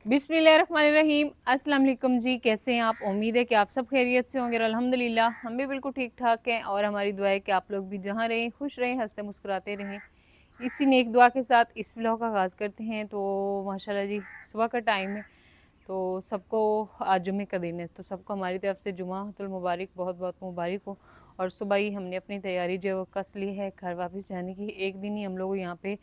बिस्मिल्लाहिर्रहमानिर्रहीम। अस्सलाम वालेकुम जी, कैसे हैं आप? उम्मीद है कि आप सब खैरियत से होंगे। अल्हम्दुलिल्लाह हम भी बिल्कुल ठीक ठाक हैं और हमारी दुआ है कि आप लोग भी जहाँ रहें खुश रहें, हंसते मुस्कुराते रहें। इसी नेक दुआ के साथ इस व्लॉग का आगाज़ करते हैं। तो माशाल्लाह जी सुबह का टाइम है, तो सबको आज जुमे का दिन है, तो सबको हमारी तरफ से जुमातुल मुबारक बहुत बहुत मुबारक हो। और सुबह ही हमने अपनी तैयारी जो है वो कस ली है घर वापस जाने की। एक दिन ही हम लोग यहाँ पे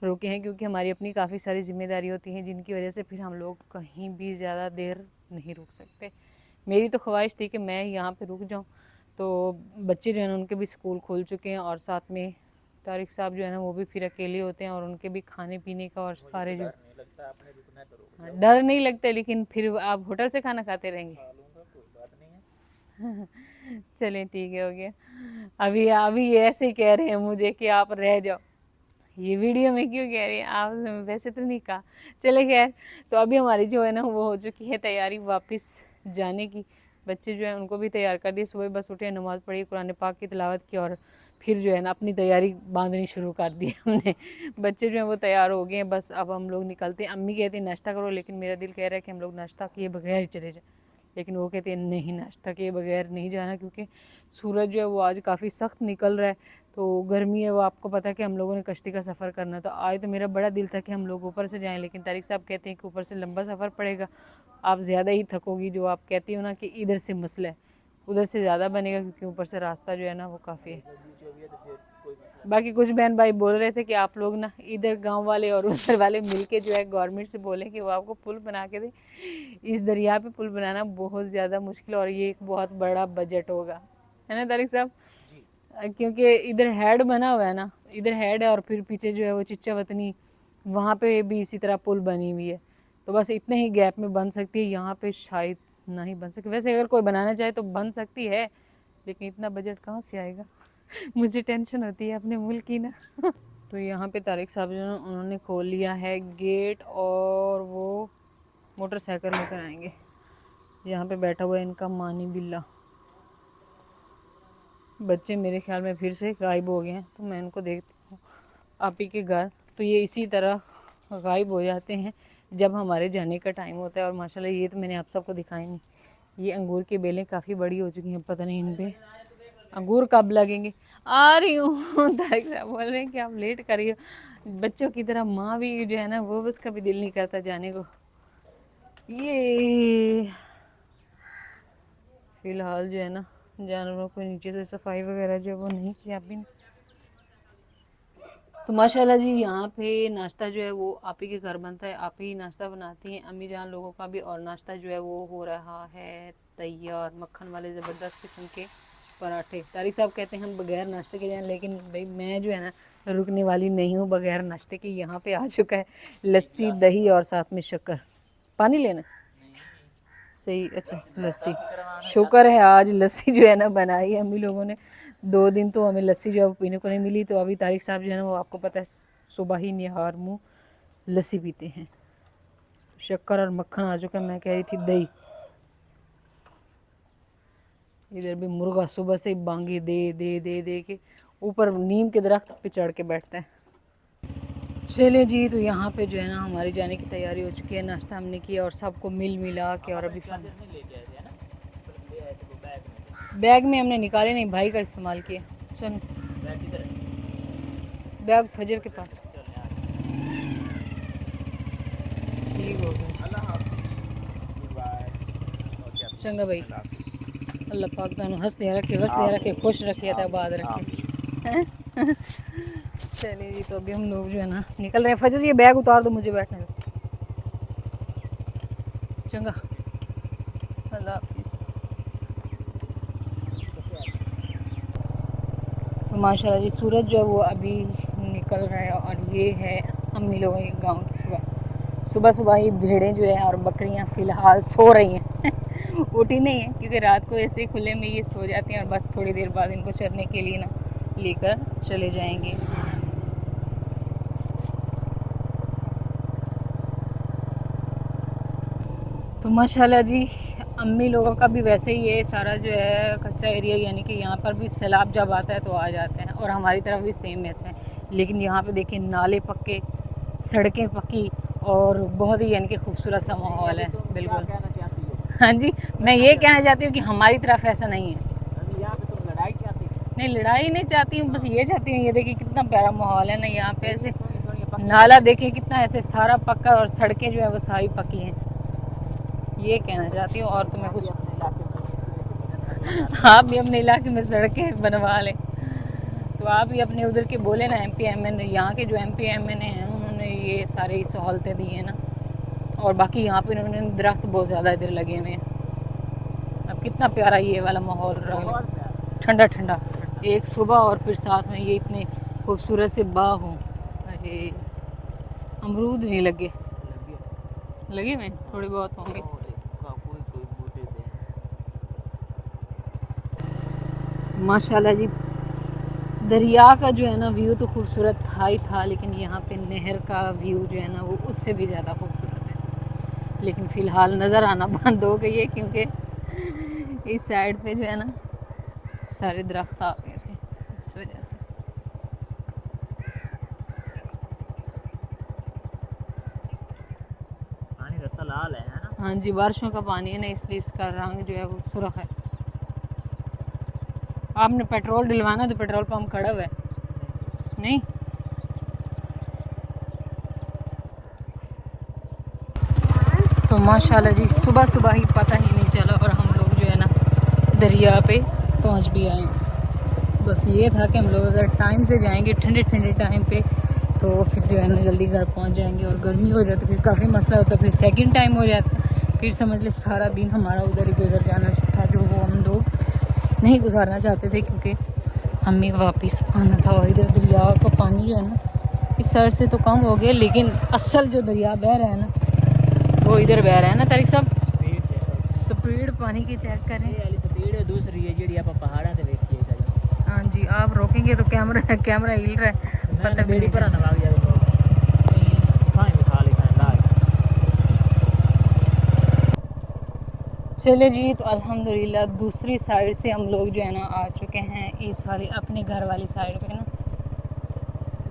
रुके हैं क्योंकि हमारी अपनी काफ़ी सारी जिम्मेदारी होती हैं, जिनकी वजह से फिर हम लोग कहीं भी ज़्यादा देर नहीं रुक सकते। मेरी तो ख्वाहिश थी कि मैं यहाँ पे रुक जाऊँ, तो बच्चे जो है ना उनके भी स्कूल खुल चुके हैं और साथ में तारिक साहब जो है ना वो भी फिर अकेले होते हैं और उनके भी खाने पीने का और सारे जो डर नहीं लगता, लेकिन फिर आप होटल से खाना खाते रहेंगे। चलें ठीक है, हो गया। अभी अभी ये ऐसे ही कह रहे हैं मुझे कि आप रह जाओ। ये वीडियो में क्यों कह रही है आप? वैसे तो नहीं कहा। चले खैर, तो अभी हमारी जो है ना वो हो चुकी है तैयारी वापस जाने की। बच्चे जो है उनको भी तैयार कर दिए, सुबह बस उठे, नमाज़ पढ़ी, कुरान पाक की तिलावत की और फिर जो है ना अपनी तैयारी बांधनी शुरू कर दी हमने। बच्चे जो हैं वो तैयार हो गए हैं, बस अब हम लोग निकलते हैं। अम्मी कहती हैं नाश्ता करो, लेकिन मेरा दिल कह रहा है कि हम लोग नाश्ता किए बगैर ही चले जाएं, लेकिन वो कहते हैं नहीं, नाश्ता किए बगैर नहीं जाना, क्योंकि सूरज जो है वो आज काफ़ी सख्त निकल रहा है। तो गर्मी है, वो आपको पता है कि हम लोगों ने कश्ती का सफ़र करना, तो आज तो मेरा बड़ा दिल था कि हम लोग ऊपर से जाएं, लेकिन तारिक साहब कहते हैं कि ऊपर से लंबा सफ़र पड़ेगा, आप ज़्यादा ही थकोगी। जो आप कहती हो ना कि इधर से मसला है, उधर से ज़्यादा बनेगा, क्योंकि ऊपर से रास्ता जो है ना वो काफ़ी है। बाकी कुछ बहन भाई बोल रहे थे कि आप लोग ना इधर गांव वाले और उधर वाले मिलके जो है गवर्नमेंट से बोलें कि वो आपको पुल बना के दे। इस दरिया पे पुल बनाना बहुत ज़्यादा मुश्किल और ये एक बहुत बड़ा बजट होगा, है ना तारिक साहब? क्योंकि इधर हेड बना हुआ है ना, इधर हेड है और फिर पीछे जो है वो चिच्चा वतनी, वहाँ पे भी इसी तरह पुल बनी हुई है। तो बस इतने ही गैप में बन सकती है, यहाँ पे शायद नहीं बन सकती। वैसे अगर कोई बनाना चाहे तो बन सकती है, लेकिन इतना बजट कहाँ से आएगा? मुझे टेंशन होती है अपने मुल्क की ना। तो यहाँ पे तारिक साहब जो है उन्होंने खोल लिया है गेट और वो मोटरसाइकिल लेकर आएंगे। यहाँ पे बैठा हुआ है इनका मानी बिल्ला। बच्चे मेरे ख्याल में फिर से गायब हो गए हैं, तो मैं इनको देखती हूँ आप ही के घर। तो ये इसी तरह गायब हो जाते हैं जब हमारे जाने का टाइम होता है। और माशाल्लाह ये तो मैंने आप सबको दिखाई नहीं, ये अंगूर की बेलें काफ़ी बड़ी हो चुकी हैं, पता नहीं इन पर अंगूर कब लगेंगे। आ रही हूँ। तारिक साहब बोल रहे हैं कि आप लेट करिए। बच्चों की तरह माँ भी जो है ना वो बस कभी दिल नहीं करता जाने को। ये फ़िलहाल जो है ना जानवरों को नीचे से सफाई वगैरह जो वो नहीं किया अभी। तो माशाल्लाह जी यहाँ पे नाश्ता जो है वो आप ही के घर बनता है, आप ही नाश्ता बनाती हैं अम्मी जान लोगों का भी। और नाश्ता जो है वो हो रहा है तैयार, मक्खन वाले ज़बरदस्त किस्म के पराठे। तारिक साहब कहते हैं हम बगैर नाश्ते के जाएं, लेकिन भाई मैं जो है ना रुकने वाली नहीं हूँ बगैर नाश्ते के। यहाँ पे आ चुका है लस्सी, दही और साथ में शक्कर। पानी लेना सही, अच्छा लस्सी। शुक्र है आज लस्सी जो है ना बनाई है अम्मी लोगों ने। 2 दिन तो हमें लस्सी जो है वो पीने को नहीं मिली, तो अभी तारिक साहब जो है ना वो आपको पता है सुबह ही निहार मुँह लस्सी पीते हैं। शक्कर और मक्खन आ चुका है, मैं कह रही थी दही। इधर भी मुर्गा सुबह से बांगे दे दे दे दे के ऊपर नीम के दरख्त पे चढ़ के बैठता है। चले जी, तो यहाँ पे जो है ना हमारी जाने की तैयारी हो चुकी है। नाश्ता हमने किया और सबको मिल मिला के, और अभी बैग में हमने निकाले नहीं, भाई का इस्तेमाल किया। चल बैग फजर के पास ठीक हो गया। चंगा भाई, अल्लाह पाक तानू हंसते रखे, वसते रखे, खुश रखे, आबाद रखे। चलिए जी, तो अभी हम लोग जो है ना निकल रहे हैं। फजर ये बैग उतार दो, मुझे बैठने दो। चंगा, अल्लाह हाफिज़। तो माशाल्लाह जी सूरज जो है वो अभी निकल रहा है और ये है अम्मी लोगों के गाँव की सुबह। सुबह सुबह ही भेड़ें जो है और बकरियां फ़िलहाल सो रही हैं। उठी नहीं है क्योंकि रात को ऐसे खुले में ये सो जाती हैं और बस थोड़ी देर बाद इनको चरने के लिए ना लेकर चले जाएंगे। तो माशाल्लाह जी अम्मी लोगों का भी वैसे ही है सारा जो है कच्चा एरिया, यानी कि यहाँ पर भी सैलाब जब आता है तो आ जाते हैं, और हमारी तरफ भी सेम ऐसा है। लेकिन यहाँ पे देखिए नाले पक्के, सड़कें पक्की और बहुत ही यानी कि खूबसूरत सा माहौल है बिल्कुल। हाँ जी, मैं ये कहना चाहती हूँ कि हमारी तरफ ऐसा नहीं है। नहीं, लड़ाई नहीं चाहती हूँ, बस ये चाहती हूँ, ये देखिए कितना प्यारा माहौल है ना यहाँ पे। ऐसे नाला देखिए कितना ऐसे सारा पक्का, और सड़कें जो है वो सारी पक्की हैं, ये कहना चाहती हूँ। और तो मैं कुछ आप भी अपने इलाके में सड़कें बनवा लें। तो आप भी अपने उधर के बोले ना MP MN, यहाँ के जो MP MN हैं उन्होंने ये सारी सहूलतें दी हैं ना। और बाकी यहाँ पे उन्होंने दरख्त बहुत ज़्यादा इधर लगे हुए हैं। अब कितना प्यारा ये वाला माहौल रहा, ठंडा ठंडा, एक सुबह और फिर साथ में ये इतने खूबसूरत से बाग हों। अरे अमरूद नहीं लगे, लगे हुए थोड़े बहुत होंगे। माशाल्लाह जी, दरिया का जो है ना व्यू तो खूबसूरत था ही था, लेकिन यहाँ पे नहर का व्यू जो है ना वो उससे भी ज़्यादा खूबसूरत है। लेकिन फ़िलहाल नज़र आना बंद हो गई है, क्योंकि इस साइड पे जो है ना सारे दरख्त आ गए थे, इस वजह से। पानी रत्ता लाल है ना? हाँ जी, बारिशों का पानी है ना, इसलिए इसका रंग जो है वो सुर्ख है। आपने पेट्रोल डलवाना तो पेट्रोल पंप खड़ा हुआ है नहीं? तो माशाल्लाह जी, सुबह सुबह ही पता ही नहीं चला और हम लोग जो है ना दरिया पे पहुंच भी आए। बस ये था कि हम लोग अगर टाइम से जाएंगे ठंडे ठंडे टाइम पे तो फिर जो है ना जल्दी घर पहुंच जाएंगे, और गर्मी हो जाती फिर काफ़ी मसला होता, फिर सेकंड टाइम हो जाता, फिर समझ ले सारा दिन हमारा उधर ही गुजर जाना था, जो वो हम लोग नहीं गुजारना चाहते थे, क्योंकि हमें वापस आना था। और इधर दरिया का पानी जो है ना इस साइड से तो कम हो गया, लेकिन असल जो दरिया बह रहा है ना वो इधर बह रहा है ना। तारिक साहब स्पीड पानी की चेक करें। ये वाली स्पीड है, दूसरी है जी आप पहाड़ा से देखिए सर। हाँ जी, आप रोकेंगे तो कैमरा कैमरा हिल रहा है, पता भी नहीं पर नवाग जाए सही है। हाँ खा ली संदाज। चले जी, तो अल्हम्दुलिल्लाह दूसरी साइड से हम लोग जो है ना आ चुके हैं, इस वाली अपने घर वाली साइड पे ना।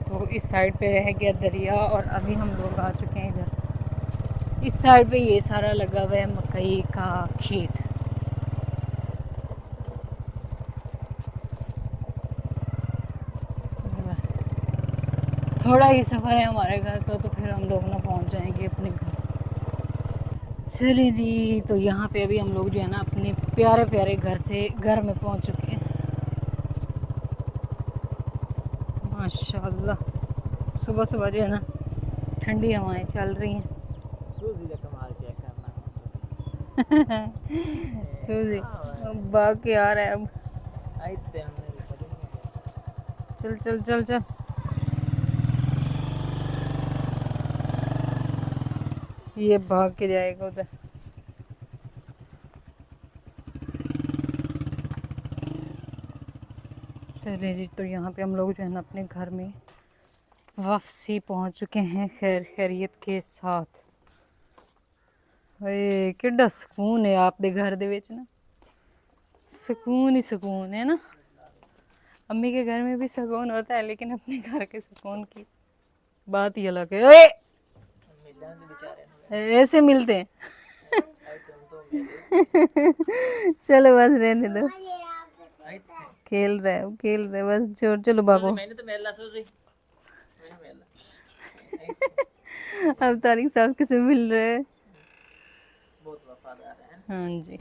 तो इस साइड पे रह गया दरिया, और अभी हम लोग आ चुके हैं इधर इस साइड पे। ये सारा लगा हुआ है मकई का खेत। बस थोड़ा ही सफ़र है हमारे घर का, तो फिर हम लोग ना पहुंच जाएंगे अपने घर। चलिए जी, तो यहाँ पे अभी हम लोग जो है ना अपने प्यारे प्यारे घर में पहुंच चुके हैं। माशाल्लाह, सुबह सुबह जो है ना ठंडी हवाएं चल रही हैं। सूजी का कमाल चेक करना सूजी भाग के आ रहा है अब। आइते हमने पता नहीं चल चल चल चल। ये भाग के जाएगा उधर। चलिए जी, तो यहाँ पे हम लोग जो है ना अपने घर में वापसी पहुँच चुके हैं खैर खैरियत के साथ। ਓਏ ਕਿੱਡਾ ਸਕੂਨ है आपके घर दे विच ना, सुकून ही सुकून है ना। अम्मी के घर में भी सुकून होता है, लेकिन अपने घर के सुकून की बात ही अलग है। ओए ऐसे मिलते हैं। चलो बस रहने दो, खेल रहे बस, छोड़ चलो भागो। मैंने तो मेला सूजी अब तारिक साहब किसे मिल रहे हैं? बहुत वफादार है। हाँ जी।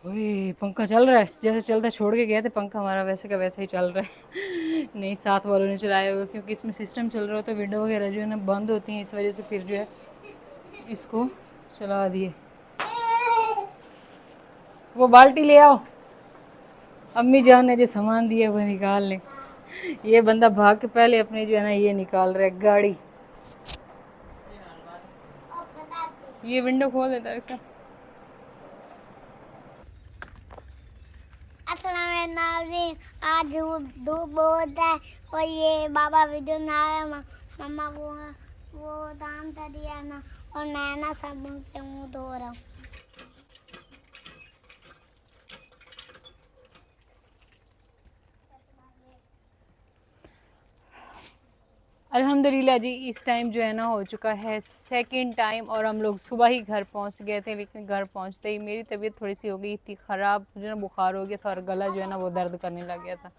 ओए पंखा चल रहा है, जैसे चलता छोड़ के गए थे पंखा हमारा, वैसे का वैसे ही चल रहा है। नहीं, साथ वालों ने चलाया हुआ, क्योंकि इसमें सिस्टम चल रहा होता है, विंडो वगैरह जो है ना बंद होती हैं, इस वजह से फिर जो है इसको चला दिए। वो बाल्टी ले आओ, अम्मी जान ने जो सामान दिया वो निकाल लें। ये बंदा भाग के पहले अपने जो है ना ये निकाल रहा है गाड़ी। ये विंडो खोल देता है इसका। अस्सलाम नाज़रीन, आज धूप बहुत है और ये बाबा वीडियो में आया। मम्मा वो दाम था दिया ना, और मैं ना साबुन से मुंह धो रहा हूँ। अल्हम्दुलिल्लाह जी, इस टाइम जो है ना हो चुका है सेकंड टाइम, और हम लोग सुबह ही घर पहुंच गए थे। लेकिन घर पहुंचते ही मेरी तबीयत थोड़ी सी हो गई थी ख़राब, मुझे ना बुखार हो गया था और गला जो है ना वो दर्द करने लग गया था।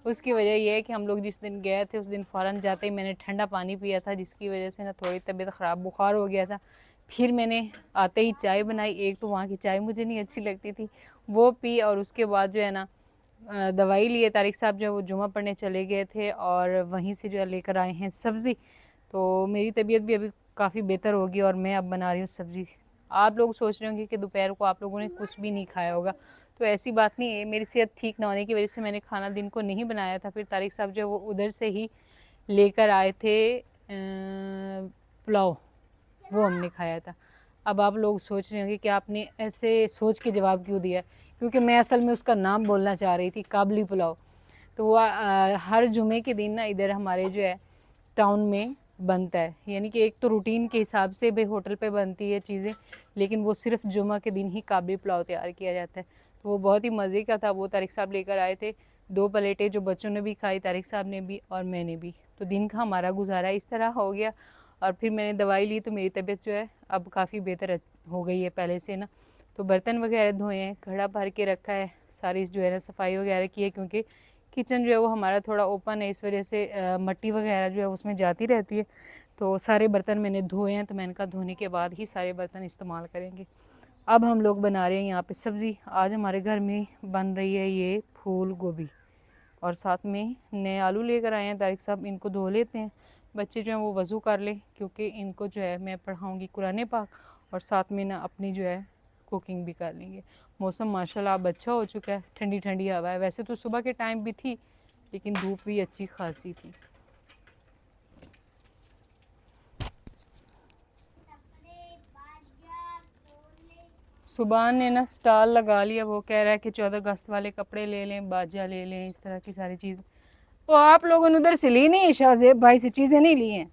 उसकी वजह ये है कि हम लोग जिस दिन गए थे उस दिन फ़ौरन जाते ही मैंने ठंडा पानी पिया था, जिसकी वजह से ना थोड़ी तबीयत ख़राब, बुखार हो गया था। फिर मैंने आते ही चाय बनाई, एक तो वहाँ की चाय मुझे नहीं अच्छी लगती थी, वो पी, और उसके बाद जो है ना दवाई लिए। तारिक साहब जो है वो जुमा पढ़ने चले गए थे, और वहीं से जो है लेकर आए हैं सब्ज़ी। तो मेरी तबीयत भी अभी काफ़ी बेहतर होगी और मैं अब बना रही हूँ सब्ज़ी। आप लोग सोच रहे होंगे कि दोपहर को आप लोगों ने कुछ भी नहीं खाया होगा, तो ऐसी बात नहीं है। मेरी सेहत ठीक ना होने की वजह से मैंने खाना दिन को नहीं बनाया था। फिर तारिक साहब जो है वो उधर से ही लेकर आए थे पुलाव, वो हमने खाया था। अब आप लोग सोच रहे होंगे कि आपने ऐसे सोच के जवाब क्यों दिया, क्योंकि मैं असल में उसका नाम बोलना चाह रही थी, काबली पुलाव। तो वो हर जुमे के दिन ना इधर हमारे जो है टाउन में बनता है, यानी कि एक तो रूटीन के हिसाब से भी होटल पे बनती है चीज़ें, लेकिन वो सिर्फ जुमा के दिन ही काबली पुलाव तैयार किया जाता है। तो वो बहुत ही मज़े का था। वो तारिक साहब लेकर आए थे 2 प्लेटें, जो बच्चों ने भी खाई, तारिक साहब ने भी और मैंने भी। तो दिन का हमारा गुजारा इस तरह हो गया। और फिर मैंने दवाई ली तो मेरी तबीयत जो है अब काफ़ी बेहतर हो गई है पहले से ना। तो बर्तन वगैरह धोए हैं, घड़ा भर के रखा है, सारी जो है ना सफाई वगैरह की है, क्योंकि किचन जो है वो हमारा थोड़ा ओपन है, इस वजह से मट्टी वगैरह जो है उसमें जाती रहती है। तो सारे बर्तन मैंने धोए हैं, तो मैंने कहा धोने के बाद ही सारे बर्तन इस्तेमाल करेंगे। अब हम लोग बना रहे हैं यहाँ पे सब्ज़ी। आज हमारे घर में बन रही है ये फूल गोभी, और साथ में नए आलू लेकर आए हैं तारिक साहब, इनको धो लेते हैं। बच्चे जो हैं वो वज़ू कर लें, क्योंकि इनको जो है मैं पढ़ाऊँगी कुरान पाक, और साथ में ना अपनी जो है कुकिंग भी कर लेंगे। मौसम माशाल्लाह अब अच्छा हो चुका है, ठंडी ठंडी हवा है। वैसे तो सुबह के टाइम भी थी, लेकिन धूप भी अच्छी खासी थी। सुबह ने ना स्टॉल लगा लिया, वो कह रहा है कि 14 अगस्त वाले कपड़े ले लें, बाजा ले लें, इस तरह की सारी चीज़। तो आप लोगों ने उधर से ली नहीं है, शाहजेब भाई से चीज़ें नहीं ली हैं?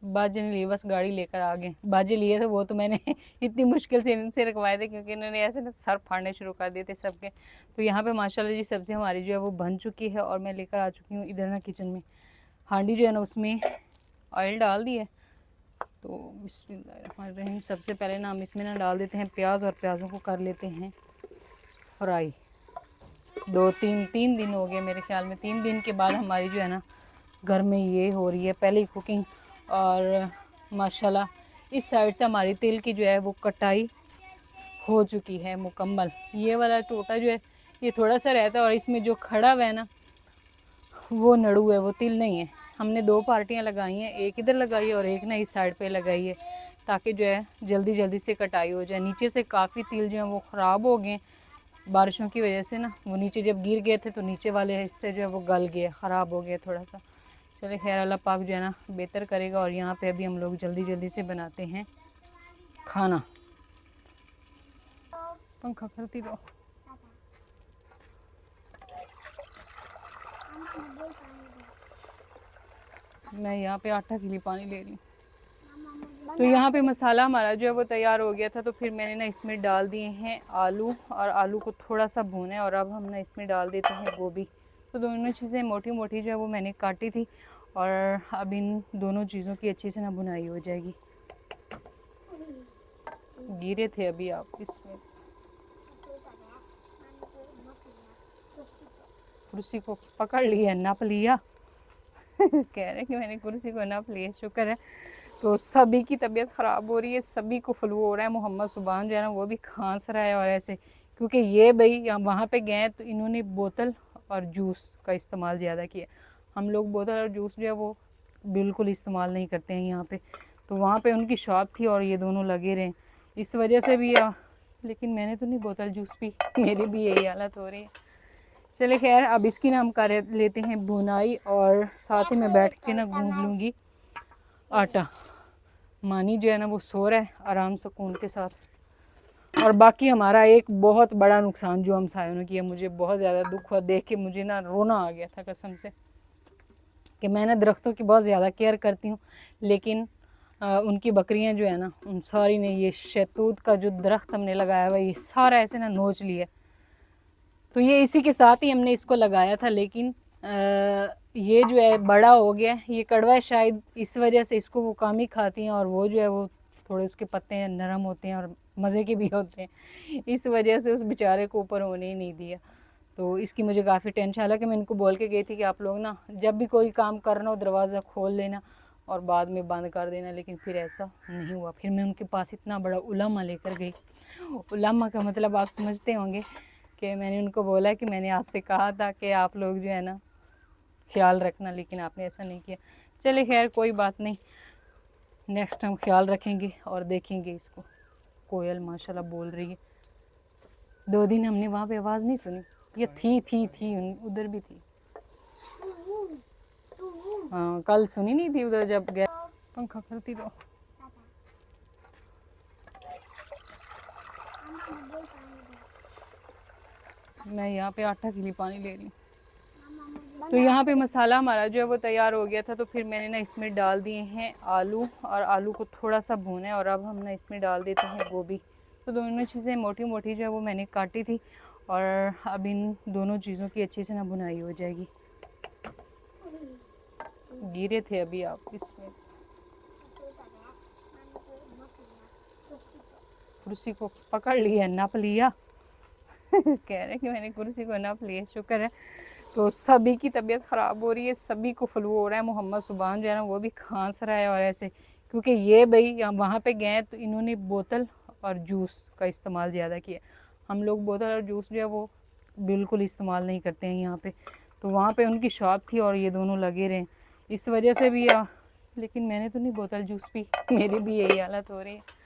बाजे नहीं लिए, बस गाड़ी लेकर आ गए। बाजे लिए थे वो तो मैंने इतनी मुश्किल से इनसे रखवाए थे, क्योंकि इन्होंने ऐसे ना सर फाड़ने शुरू कर दिए थे सबके। तो यहाँ पे माशाल्लाह जी सब्ज़ी हमारी जो है वो बन चुकी है, और मैं लेकर आ चुकी हूँ इधर ना किचन में हांडी जो है ना, उसमें ऑयल डाल दिया। तो बिस्मिल्लाहिर्रहमानिर्रहीम, सबसे पहले ना हम इसमें ना डाल देते हैं प्याज, और प्याज़ों को कर लेते हैं फ्राई। 3 दिन हो गए मेरे ख्याल में, 3 दिन के बाद हमारी जो है ना घर में ये हो रही है पहली कुकिंग। और माशाल्लाह इस साइड से हमारी तिल की जो है वो कटाई हो चुकी है मुकम्मल। ये वाला टोटा जो है ये थोड़ा सा रहता है, और इसमें जो खड़ा हुआ है ना वो नड़ू है, वो तिल नहीं है। हमने 2 पार्टियां लगाई हैं, एक इधर लगाई है और एक ना इस साइड पे लगाई है, ताकि जो है जल्दी जल्दी से कटाई हो जाए। नीचे से काफ़ी तिल जो है वो ख़राब हो गए बारिशों की वजह से ना, वो नीचे जब गिर गए थे तो नीचे वाले हिस्से जो है वो गल गए, ख़राब हो गए थोड़ा सा। चले खैर, अल्लाह पाक जो है ना बेहतर करेगा। और यहाँ पे अभी हम लोग जल्दी जल्दी से बनाते हैं खाना। पंखा करती रहो। मैं यहाँ पे आटा के लिए पानी ले रही हूँ। तो यहाँ पे मसाला हमारा जो है वो तैयार हो गया था। तो फिर मैंने ना इसमें डाल दिए हैं आलू, और आलू को थोड़ा सा भूना है, और अब हम ना इसमें डाल देते हैं गोभी। तो दोनों चीज़ें मोटी मोटी जो है वो मैंने काटी थी, और अब इन दोनों चीज़ों की अच्छी से ना भुनाई हो जाएगी। गिरे थे अभी आप इसमें, कुर्सी को पकड़ लिया, नप लिया कह रहे कि मैंने कुर्सी को नप लिया, शुक्र है। तो सभी की तबीयत ख़राब हो रही है, सभी को फ्लू हो रहा है। मोहम्मद सुबान जो है ना वो भी खांस रहा है, और ऐसे क्योंकि ये भाई यहाँ वहाँ पे गए तो इन्होंने बोतल और जूस का इस्तेमाल ज़्यादा किया। हम लोग बोतल और जूस जो है वो बिल्कुल इस्तेमाल नहीं करते हैं यहाँ पे। तो वहाँ पे उनकी शॉप थी और ये दोनों लगे रहे, इस वजह से भी लेकिन मैंने तो नहीं बोतल जूस पी, मेरी भी यही हालत हो रही है। चले खैर, अब इसकी ना हम कर लेते हैं भुनाई, और साथ ही मैं बैठ के ना गूंद लूँगी आटा। मानी जो है ना वो सो रहा है आराम सुकून के साथ। और बाकी हमारा एक बहुत बड़ा नुकसान जो हम सायों ने किया, मुझे बहुत ज़्यादा दुख हुआ देख के, मुझे ना रोना आ गया था कसम से, कि मैं ना दरख्तों की बहुत ज़्यादा केयर करती हूँ, लेकिन उनकी बकरियां जो है ना उन सारी ने ये शहतूत का जो दरख्त हमने लगाया हुआ ये सारा ऐसे ना नोच लिया। तो ये इसी के साथ ही हमने इसको लगाया था, लेकिन ये जो है बड़ा हो गया है, ये कड़वा है, शायद इस वजह से इसको वो कम ही खाती हैं, और वो जो है वो थोड़े उसके पत्ते नरम होते हैं और मज़े के भी होते हैं, इस वजह से उस बेचारे को ऊपर होने ही नहीं दिया। तो इसकी मुझे काफ़ी टेंशन, हालांकि मैं इनको बोल के गई थी कि आप लोग ना जब भी कोई काम करना हो दरवाज़ा खोल लेना और बाद में बंद कर देना, लेकिन फिर ऐसा नहीं हुआ। फिर मैं उनके पास इतना बड़ा उलामा लेकर गई। उलामा का मतलब आप समझते होंगे कि मैंने उनको बोला कि मैंने आपसे कहा था कि आप लोग जो है ना ख्याल रखना, लेकिन आपने ऐसा नहीं किया। चले खैर कोई बात नहीं, नेक्स्ट टाइम ख्याल रखेंगे और देखेंगे इसको। कोयल माशाल्लाह बोल रही है। 2 दिन हमने वहाँ पे आवाज़ नहीं सुनी, ये थी उधर भी थी। हाँ कल सुनी नहीं थी उधर जब गए, पंखा करती तो। मैं यहाँ पे आटा के लिए पानी ले रही हूँ। तो यहाँ पे मसाला हमारा जो है वो तैयार हो गया था, तो फिर मैंने ना इसमें डाल दिए हैं आलू, और आलू को थोड़ा सा भूना है, और अब हम ना इसमें डाल देते हैं गोभी। तो दोनों चीज़ें मोटी मोटी जो है वो मैंने काटी थी, और अब इन दोनों चीज़ों की अच्छी से ना भुनाई हो जाएगी। गिरे थे अभी आप इसमें, कुर्सी को पकड़ लिया, नप लिया कह रहे कि मैंने कुर्सी को नप लिया, शुक्र है। तो सभी की तबीयत ख़राब हो रही है, सभी को फ्लू हो रहा है। मोहम्मद सुबान जो है ना वो भी खांस रहा है, और ऐसे क्योंकि ये भाई वहाँ पे गए तो इन्होंने बोतल और जूस का इस्तेमाल ज़्यादा किया। हम लोग बोतल और जूस जो है वो बिल्कुल इस्तेमाल नहीं करते हैं यहाँ पे। तो वहाँ पे उनकी शॉप थी और ये दोनों लगे रहे, इस वजह से भी लेकिन मैंने तो नहीं बोतल जूस पी, मेरी भी यही हालत हो रही है।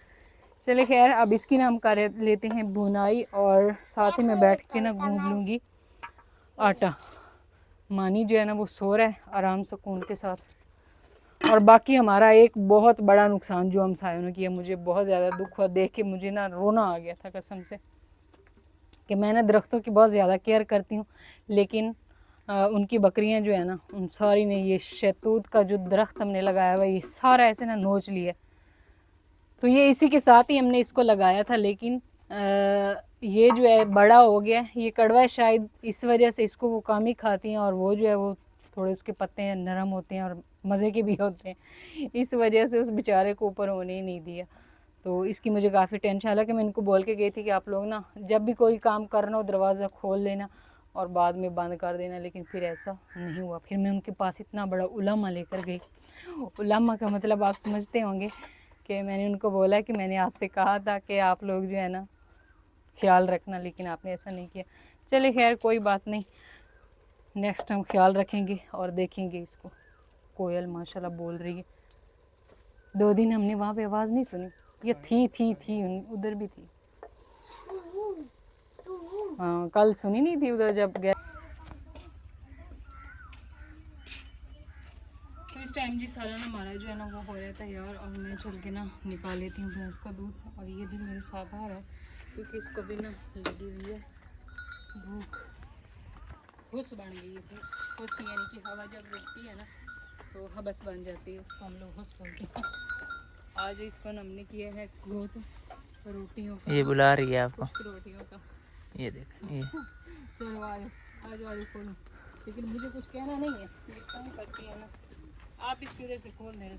चले खैर अब इसकी ना हम कर लेते हैं भुनाई, और साथ ही में बैठ के ना गूंद लूँगी आटा। मानी जो है ना वो सो रहा है आराम सुकून के साथ। और बाकी हमारा एक बहुत बड़ा नुकसान जो हमसायों ने किया, मुझे बहुत ज़्यादा दुख हुआ देख के, मुझे ना रोना आ गया था कसम से, कि मैं ना दरख्तों की बहुत ज़्यादा केयर करती हूँ, लेकिन उनकी बकरियां जो है ना उन सारी ने ये शहतूत का जो दरख्त हमने लगाया हुआ ये सारा ऐसे ना नोच लिया। तो ये इसी के साथ ही हमने इसको लगाया था, लेकिन ये जो है बड़ा हो गया, ये कड़वा है, शायद इस वजह से इसको वो कम ही खाती हैं, और वो जो है वो थोड़े उसके पत्ते नरम होते हैं और मज़े के भी होते हैं, इस वजह से उस बेचारे को ऊपर होने ही नहीं दिया। तो इसकी मुझे काफ़ी टेंशन, हालांकि मैं इनको बोल के गई थी कि आप लोग ना जब भी कोई काम करना हो दरवाज़ा खोल लेना और बाद में बंद कर देना, लेकिन फिर ऐसा नहीं हुआ। फिर मैं उनके पास इतना बड़ा उलामा लेकर गई। उलामा का मतलब आप समझते होंगे कि मैंने उनको बोला कि मैंने आपसे कहा था कि आप लोग जो है ना ख्याल रखना, लेकिन आपने ऐसा नहीं किया। चले खैर कोई बात नहीं, नेक्स्ट टाइम ख्याल रखेंगे और देखेंगे इसको। कोयल माशाल्लाह बोल रही है। 2 दिन हमने वहाँ पे आवाज़ नहीं सुनी, ये थी उधर भी थी। हाँ कल सुनी नहीं थी उधर जब गए। तो इस टाइम जी सालन हमारा जो है ना वो हो रहा था यार, और मैं चल के ना निकाल लेती हूँ भैंस का दूध। और ये भी मेरे साथ आ रहा है क्योंकि इसको भी ना लगी हुई है भूख, हुस बन गई है। हुस यानी कि हवा जब रुकती है ना तो हबस बन जाती है, उसको हम लोग हुस बोलते हैं। आज इसको हमने किया है गोद रोटियों का, ये बुला रही है आपको, रोटियों का। ये देख ये चलो आज खोलो, लेकिन मुझे कुछ कहना नहीं है, ये काम करती है ना। आप इसकी वजह से खोल दे रहे।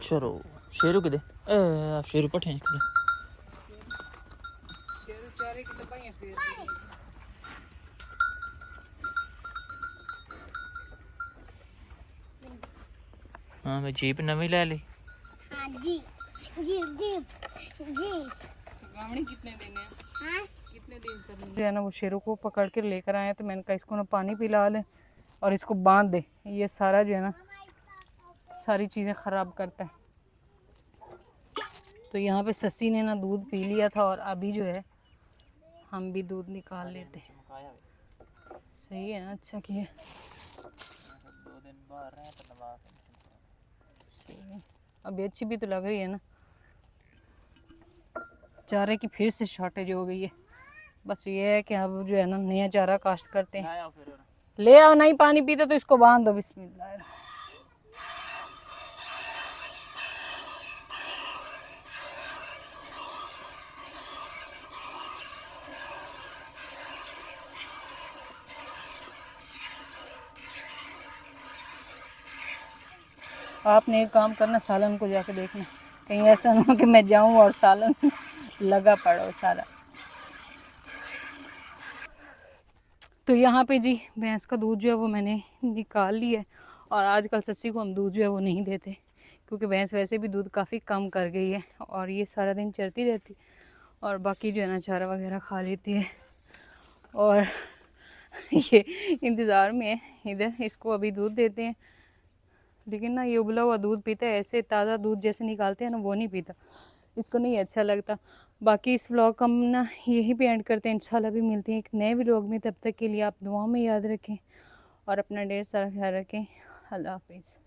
चलो शेरू के दे आप शेरू पठे के शेरू चारे की दवाइयां फेर दी। हाँ मैं जीप नवी ले ली। हाँ जी गावड़ी कितने देने हैं? हाँ कितने दिन करने जो है ना वो शेरों को पकड़ कर लेकर आए, तो मैंने कहा इसको ना पानी पिला लें और इसको बांध दे, ये सारा जो है ना सारी चीज़ें ख़राब करता है। तो यहाँ पे ससी ने ना दूध पी लिया था, और अभी जो है हम भी दूध निकाल लेते हैं। सही है ना, अच्छा किया। सही है, अभी अच्छी भी तो लग रही है ना। चारे की फिर से शॉर्टेज हो गई है, बस ये है कि अब जो है ना नया चारा काश्त करते हैं। ले आओ, नहीं पानी पीते तो इसको बांध दो। बिस्मिल्लाह। आपने एक काम करना, सालन को जाके देखना, कहीं ऐसा ना हो कि मैं जाऊं और सालन लगा पड़ा हो सारा। तो यहाँ पे जी भैंस का दूध जो है वो मैंने निकाल लिया है। और आजकल सस्सी को हम दूध जो है वो नहीं देते, क्योंकि भैंस वैसे भी दूध काफ़ी कम कर गई है और ये सारा दिन चरती रहती और बाकी जो है ना चारा वगैरह खा लेती है। और ये इंतज़ार में है इधर, इसको अभी दूध देते हैं, लेकिन ना ये उबला हुआ दूध पीता है, ऐसे ताज़ा दूध जैसे निकालते हैं ना वो नहीं पीता, इसको नहीं अच्छा लगता। बाकी इस व्लॉग का हम ना यहीं पे एंड करते हैं, इंशाल्लाह भी मिलते हैं एक नए व्लॉग में। तब तक के लिए आप दुआओं में याद रखें और अपना ढेर सारा ख्याल रखें। अल्लाह हाफिज़।